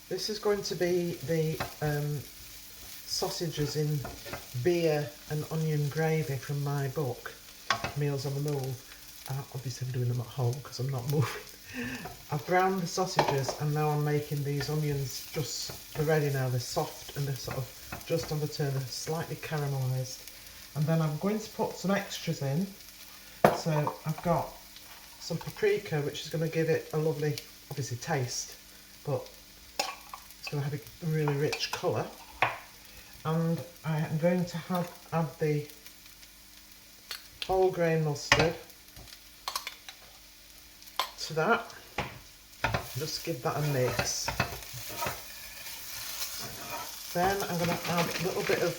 This is going to be the sausages in beer and onion gravy from my book, Meals on the Move. Obviously I'm doing them at home because I'm not moving. I've browned the sausages and now I'm making these onions they're ready now. They're soft and they're sort of just on the turn, they're slightly caramelised. And then I'm going to put some extras in. So I've got some paprika, which is going to give it a lovely, obviously, taste, but it's going to have a really rich colour. And I am going to add the whole grain mustard to that. Just give that a mix. Then I'm going to add a little bit of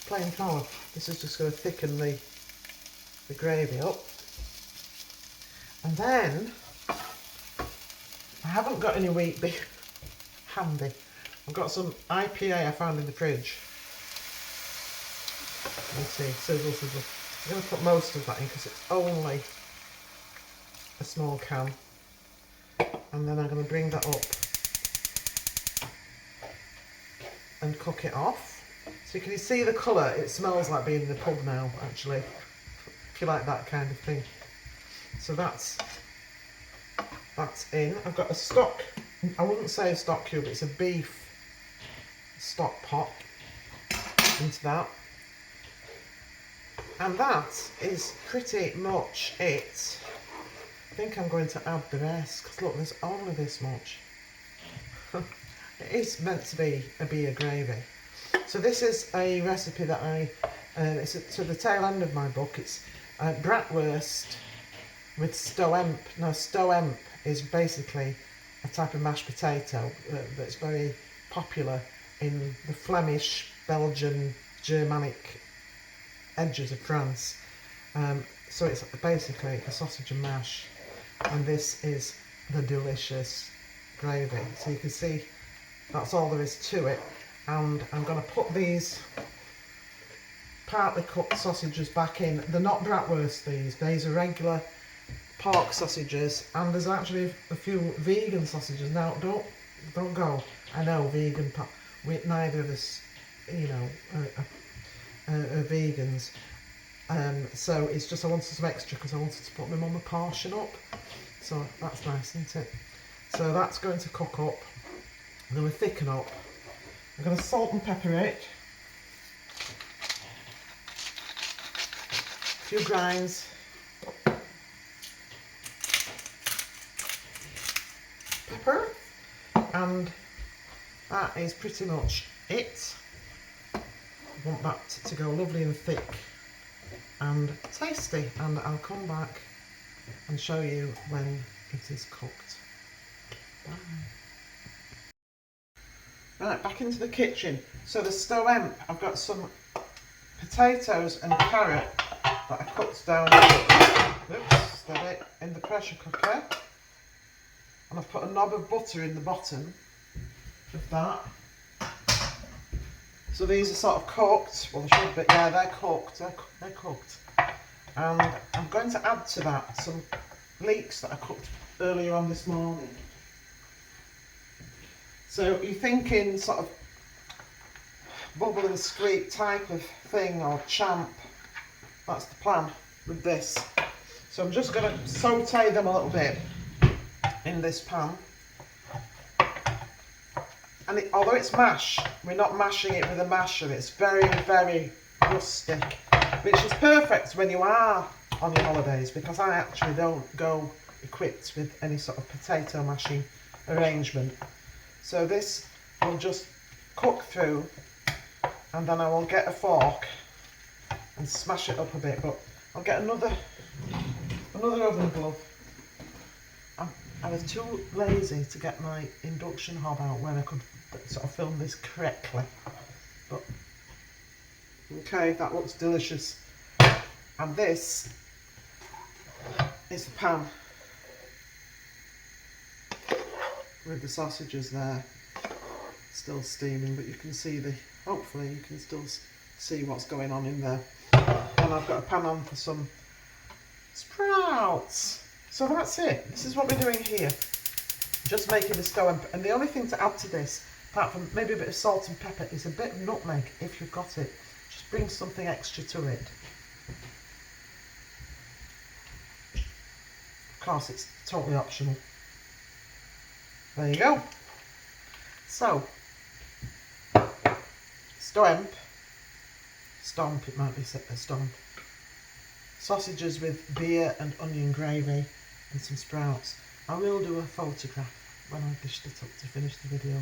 plain flour. This is just going to thicken the gravy up. And then, I haven't got any wheat beef handy. I've got some IPA I found in the fridge. Let's see, sizzle, sizzle. I'm going to put most of that in because it's only a small can. And then I'm going to bring that up and cook it off. So can you see the colour? It smells like being in the pub now, actually, if you like that kind of thing. So that's in. I've got a stock, I wouldn't say a stock cube, it's a beef stock pot into that. And that is pretty much it. I think I'm going to add the rest, because look, there's only this much. It is meant to be a beer gravy. So this is a recipe that it's to the tail end of my book. It's bratwurst with stoemp. Now stoemp is basically a type of mashed potato that's very popular in the Flemish, Belgian, Germanic edges of France. So it's basically a sausage and mash, and this is the delicious gravy. So you can see that's all there is to it. And I'm going to put these partly cooked sausages back in. They're not bratwurst, these are regular pork sausages, and there's actually a few vegan sausages. Now don't go, I know vegan, neither of us, you know, are vegans. So it's just I wanted some extra because I wanted to put my mum a portion up. So that's nice, isn't it? So that's going to cook up. I'm going to thicken up. I'm going to salt and pepper it. A few grinds. Pepper. And that is pretty much it. I want that to go lovely and thick and tasty, and I'll come back and show you when it is cooked. Bye. Right, back into the kitchen. So the stoemp, I've got some potatoes and carrot that I cooked down in the pressure cooker, and I've put a knob of butter in the bottom of that. So these are sort of cooked. Well, they should be. Yeah, they're cooked. They're cooked. And I'm going to add to that some leeks that I cooked earlier on this morning. So you're thinking sort of bubble and squeak type of thing, or champ. That's the plan with this. So I'm just going to saute them a little bit in this pan. And although it's mash, we're not mashing it with a masher. It's very, very rustic, which is perfect when you are on your holidays, because I actually don't go equipped with any sort of potato mashing arrangement. So this will just cook through, and then I will get a fork and smash it up a bit. But I'll get another oven glove. I was too lazy to get my induction hob out when I could sort of film this correctly. But okay, that looks delicious. And this is the pan with the sausages there, still steaming, but you can see hopefully you can still see what's going on in there. And I've got a pan on for some sprouts. So that's it. This is what we're doing here. Just making the stoemp, and the only thing to add to this, apart from maybe a bit of salt and pepper, is a bit of nutmeg if you've got it. Just bring something extra to it. Of course, it's totally optional. There you go. So, stoemp, it might be a stomp. Sausages with beer and onion gravy and some sprouts. I will do a photograph when I've dished it up to finish the video.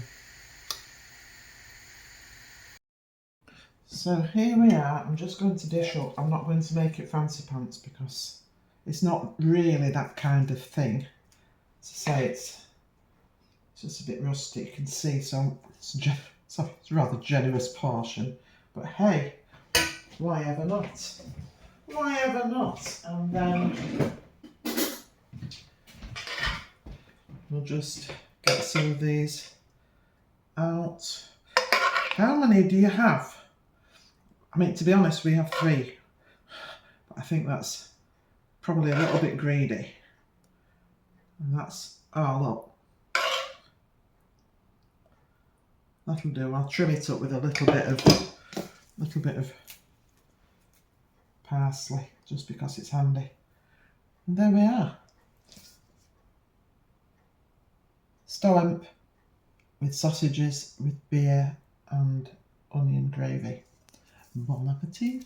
So here we are. I'm just going to dish up. I'm not going to make it fancy pants because it's not really that kind of thing. As I say, it's just a bit rusty, you can see, so it's a rather generous portion. But hey, why ever not? Why ever not? And then we'll just get some of these out. How many do you have? I mean, to be honest, we have 3. But I think that's probably a little bit greedy. And that's, oh look. That'll do. I'll trim it up with a little bit of parsley, just because it's handy. And there we are. Stoemp with sausages, with beer and onion gravy. Bon appetit.